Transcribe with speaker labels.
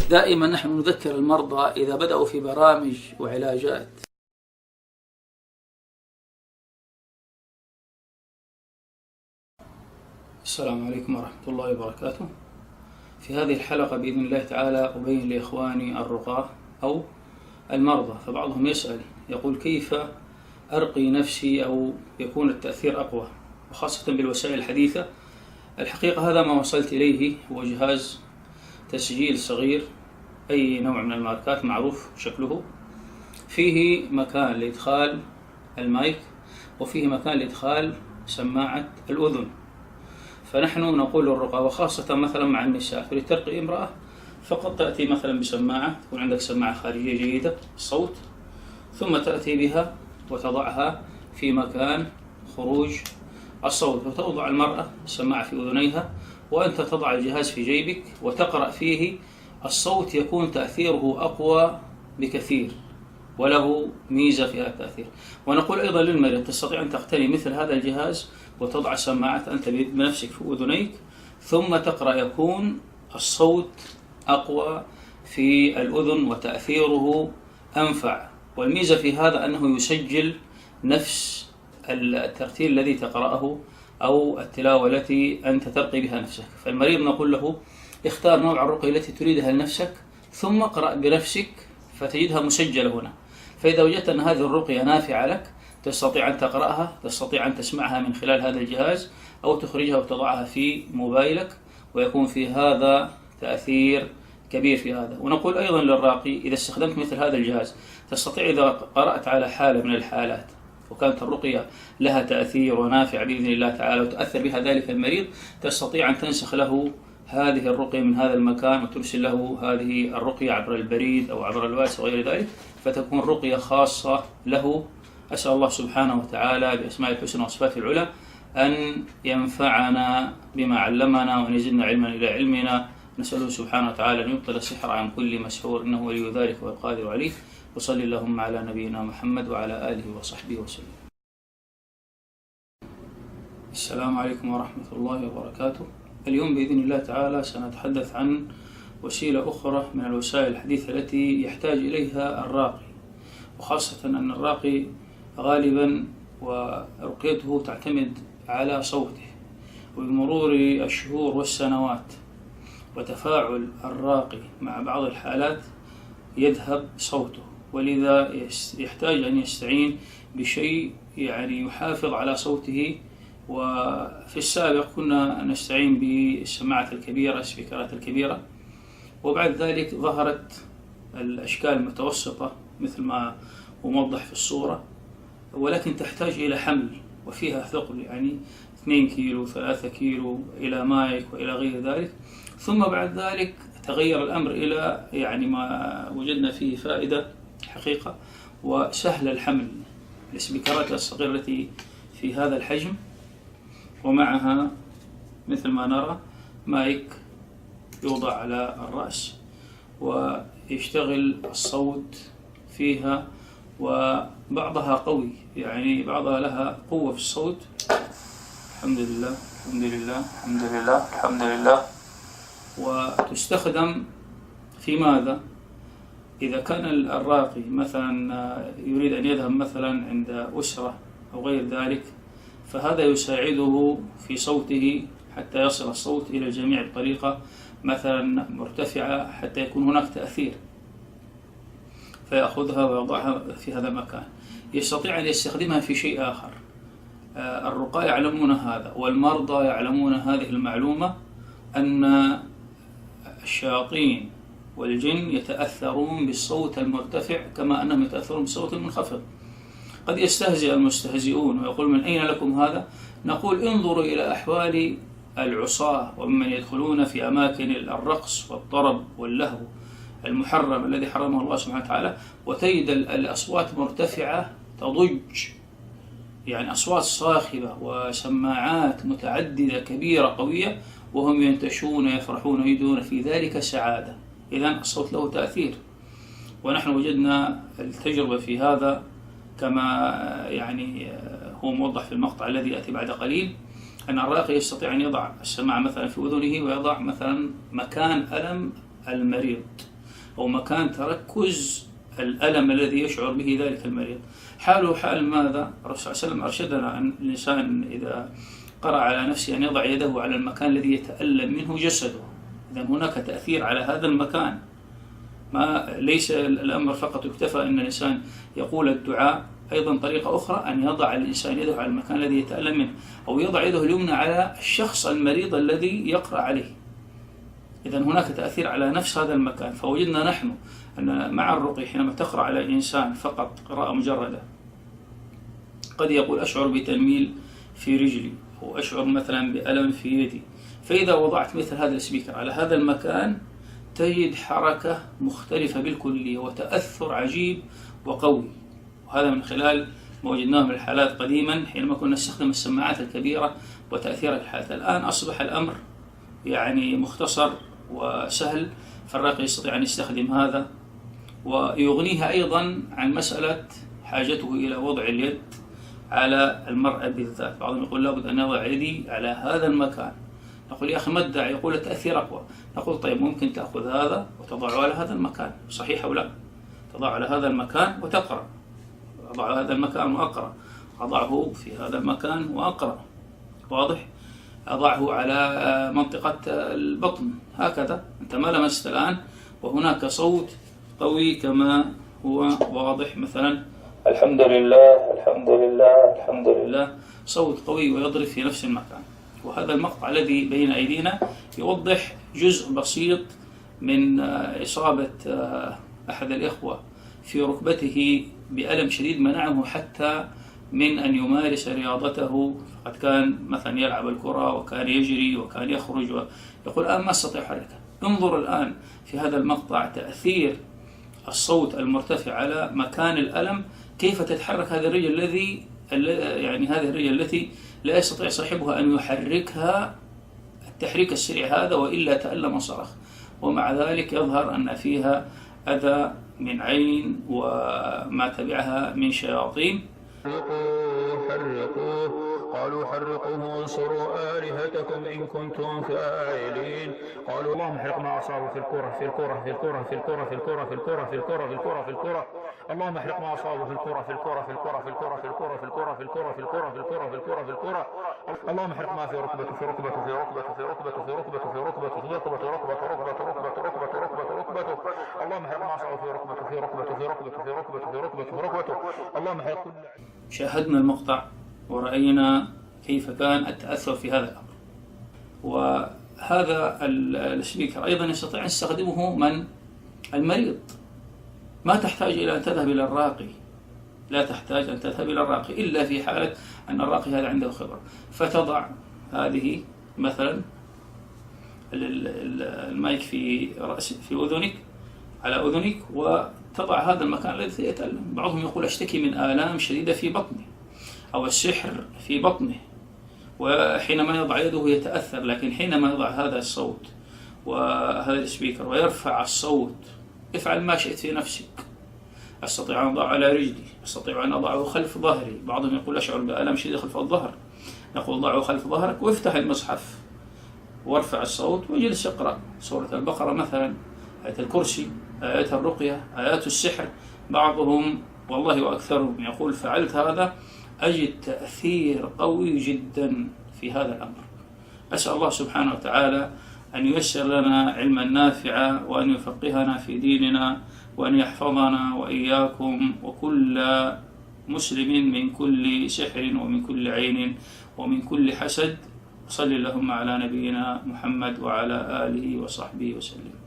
Speaker 1: دائما نحن نذكر المرضى إذا بدأوا في برامج وعلاجات السلام عليكم ورحمة الله وبركاته. في هذه الحلقة بإذن الله تعالى أبين لإخواني الرقاة أو المرضى، فبعضهم يسأل يقول كيف أرقي نفسي أو يكون التأثير أقوى، وخاصة بالوسائل الحديثة. الحقيقة هذا ما وصلت إليه هو جهاز تسجيل صغير أي نوع من الماركات معروف شكله، فيه مكان لإدخال المايك وفيه مكان لإدخال سماعة الأذن. فنحن نقول للرقاة وخاصة مثلا مع النساء، تريد ترقي امرأة فقط تأتي مثلا بسماعة، تكون عندك سماعة خارجية جيدة الصوت، ثم تأتي بها وتضعها في مكان خروج الصوت، وتوضع المرأة السماعة في أذنيها وأنت تضع الجهاز في جيبك وتقرأ فيه. الصوت يكون تأثيره أقوى بكثير وله ميزة في هذا التأثير. ونقول أيضا للمريض تستطيع أن تقتني مثل هذا الجهاز وتضع سماعة أنت بنفسك في أذنيك ثم تقرأ، يكون الصوت أقوى في الأذن وتأثيره أنفع. والميزة في هذا أنه يسجل نفس الترتيل الذي تقرأه أو التلاوة التي أنت ترقي بها نفسك. فالمريض نقول له اختار نوع الرقية التي تريدها لنفسك ثم اقرأ بنفسك فتجدها مسجلة هنا. فإذا وجدت أن هذه الرقية نافعة لك تستطيع أن تقرأها، تستطيع أن تسمعها من خلال هذا الجهاز أو تخرجها وتضعها في موبايلك، ويكون في هذا تأثير كبير في هذا. ونقول أيضا للراقي إذا استخدمت مثل هذا الجهاز تستطيع إذا قرأت على حالة من الحالات وكانت الرقية لها تأثير ونافع بإذن الله تعالى وتأثر بها ذلك المريض، تستطيع أن تنسخ له هذه الرقية من هذا المكان وترسل له هذه الرقية عبر البريد أو عبر الواتس وغير ذلك، فتكون رقية خاصة له. أسأل الله سبحانه وتعالى بأسماء الحسنى وصفاته العلى أن ينفعنا بما علمنا وأن يزدنا علما إلى علمنا. نسأله سبحانه وتعالى أن يبطل السحر عن كل مسحور، إنه ولي ذلك والقادر عليه. وصلي اللهم على نبينا محمد وعلى آله وصحبه وسلم. السلام عليكم ورحمة الله وبركاته. اليوم بإذن الله تعالى سنتحدث عن وسيلة أخرى من الوسائل الحديثة التي يحتاج إليها الراقي، وخاصة أن الراقي غالبا ورقيته تعتمد على صوته، وبمرور الشهور والسنوات وتفاعل الراقي مع بعض الحالات يذهب صوته، ولذا يحتاج أن يستعين بشيء يحافظ على صوته. وفي السابق كنا نستعين بالسماعة الكبيرة، السبيكرات الكبيرة، وبعدذلك ظهرت الأشكال المتوسطة مثل ما هو موضح في الصورة، ولكن تحتاج إلى حمل وفيها ثقل 2 كيلو 3 كيلو إلى مايك وإلى غير ذلك. ثم بعد ذلك تغير الأمر إلى ما وجدنا فيه فائدة حقيقة وسهل الحمل، السبيكرات الصغيرة التي في هذا الحجم ومعها مثل ما نرى مايك يوضع على الرأس ويشتغل الصوت فيها، وبعضها قوي بعضها لها قوة في الصوت. الحمد لله الحمد لله الحمد لله الحمد لله. وتستخدم في ماذا؟ إذا كان الراقي مثلا يريد أن يذهب مثلا عند أسرة أو غير ذلك، فهذا يساعده في صوته حتى يصل الصوت إلى الجميع بطريقة مثلا مرتفعة حتى يكون هناك تأثير، فيأخذها ويضعها في هذا المكان. يستطيع أن يستخدمها في شيء آخر. الرقاة يعلمون هذا والمرضى يعلمون هذه المعلومة، أن الشياطين والجن يتأثرون بالصوت المرتفع كما أنهم يتأثرون بالصوت المنخفض. قد يستهزئ المستهزئون ويقول من أين لكم هذا؟ نقول انظروا إلى أحوال العصاة ومن يدخلون في أماكن الرقص والطرب واللهو المحرم الذي حرمه الله سبحانه وتعالى، وتجد الأصوات مرتفعة تضج، أصوات صاخبة وسماعات متعددة كبيرة قوية، وهم ينتشون يفرحون ويجدون في ذلك سعادة. إذن الصوت له تأثير، ونحن وجدنا التجربة في هذا كما هو موضح في المقطع الذي يأتي بعد قليل، أن الراقي يستطيع أن يضع السماعة مثلا في أذنه ويضع مثلا مكان ألم المريض أو مكان تركز الألم الذي يشعر به ذلك المريض. حاله حال ماذا؟ الرسول صلى الله عليه وسلم أرشدنا أن الإنسان إذا قرأ على نفسه أن يضع يده على المكان الذي يتألم منه جسده. إذا هناك تأثير على هذا المكان، ما ليس الأمر فقط يكتفى أن الإنسان يقول الدعاء، أيضا طريقة أخرى أن يضع الإنسان يده على المكان الذي يتألم منه، أو يضع يده اليمنى على الشخص المريض الذي يقرأ عليه. إذا هناك تأثير على نفس هذا المكان. فوجدنا نحن أن مع الرقي حينما تقرأ على الإنسان فقط قراءة مجردة قد يقول أشعر بتنميل في رجلي، أو أشعر مثلا بألم في يدي، فإذا وضعت مثل هذا السبيكر على هذا المكان تجد حركة مختلفة بالكلية وتأثر عجيب وقوي. وهذا من خلال ما وجدناه من الحالات قديما حينما كنا نستخدم السماعات الكبيرة وتأثير الحالات. الآن أصبح الأمر يعني مختصر وسهل، فالراقي يستطيع أن يستخدم هذا ويغنيها أيضا عن مسألة حاجته إلى وضع اليد على المرأة بالذات. بعضهم يقول لابد أن أضع يدي على هذا المكان، نقول يا أخي ما الداعي؟ يقول التأثير أقوى. نقول طيب ممكن تأخذ هذا وتضعه على هذا المكان، صحيح أو لا؟ تضع على هذا المكان وتقرأ، أضع هذا المكان وأقرأ، أضعه في هذا المكان وأقرأ، واضح؟ أضعه على منطقة البطن هكذا. أنت ما لمست الآن، وهناك صوت قوي كما هو واضح، مثلا الحمد لله الحمد لله الحمد لله، صوت قوي ويضرب في نفس المكان. وهذا المقطع الذي بين أيدينا يوضح جزء بسيط من إصابة أحد الإخوة في ركبته بألم شديد منعه حتى من أن يمارس رياضته. فقد كان مثلا يلعب الكرة وكان يجري وكان يخرج ويقول الآن ما أستطيع حركة. انظر الآن في هذا المقطع تأثير الصوت المرتفع على مكان الألم، كيف تتحرك هذه الرجل هذه الرجل التي لا يستطيع صاحبها أن يحركها التحريك السريع هذا، وإلا تألم وصرخ. ومع ذلك يظهر أن فيها أذى من عين وما تبعها من شياطين.
Speaker 2: حرقوه قالوا حرقوه وانصروا آلهتكم إن كنتم فاعلين. قالوا اللهم احرق ما أصابوا في الكرة في الكرة في الكرة في الكرة في الكرة في الكرة في الكرة في الكرة في الكرة اللهم احرق ما أصابوا في الكرة في الكرة في الكرة في الكرة في الكرة في الكرة في الكرة في الكرة في الكرة في الكرة في الكرة اللهم احرق ما في ركبته في ركبته في ركبته في ركبته في ركبته في ركبته في ركبته ركبته ركبته ركبته ركبته ركبته ركبته اللهم احرق ما أصابوا في ركبته في ركبته في ركبته في ركبته في ركبته في ركبته اللهم احرق كل.
Speaker 1: شاهدنا المقطع ورأينا كيف كان التأثر في هذا الأمر. وهذا السبيكر أيضا يستطيع أن يستخدمه من المريض، ما تحتاج إلى أن تذهب إلى الراقي، لا تحتاج أن تذهب إلى الراقي إلا في حالة أن الراقي هذا عنده خبرة. فتضع هذه مثلا المايك في أذنك، على أذنك، وتضع هذا المكان الذي يتألم. بعضهم يقول أشتكي من آلام شديدة في بطني أو السحر في بطنه، وحينما يضع يده يتأثر. لكن حينما يضع هذا الصوت وهذا السبيكر ويرفع الصوت، افعل ما شئت في نفسك. أستطيع أن أضع على رجلي، أستطيع أن أضعه خلف ظهري. بعضهم يقول أشعر بألم شديد خلف الظهر، نقول ضعه خلف ظهرك وافتح المصحف وارفع الصوت واجلس اقرأ سورة البقرة مثلا، آية الكرسي، آيات الرقية، آيات السحر. بعضهم والله وأكثرهم يقول فعلت هذا أجد تأثير قوي جدا في هذا الأمر. أسأل الله سبحانه وتعالى أن ييسر لنا علما نافعا، وأن يفقهنا في ديننا، وأن يحفظنا وإياكم وكل مسلم من كل سحر ومن كل عين ومن كل حسد. صل اللهم على نبينا محمد وعلى آله وصحبه وسلم.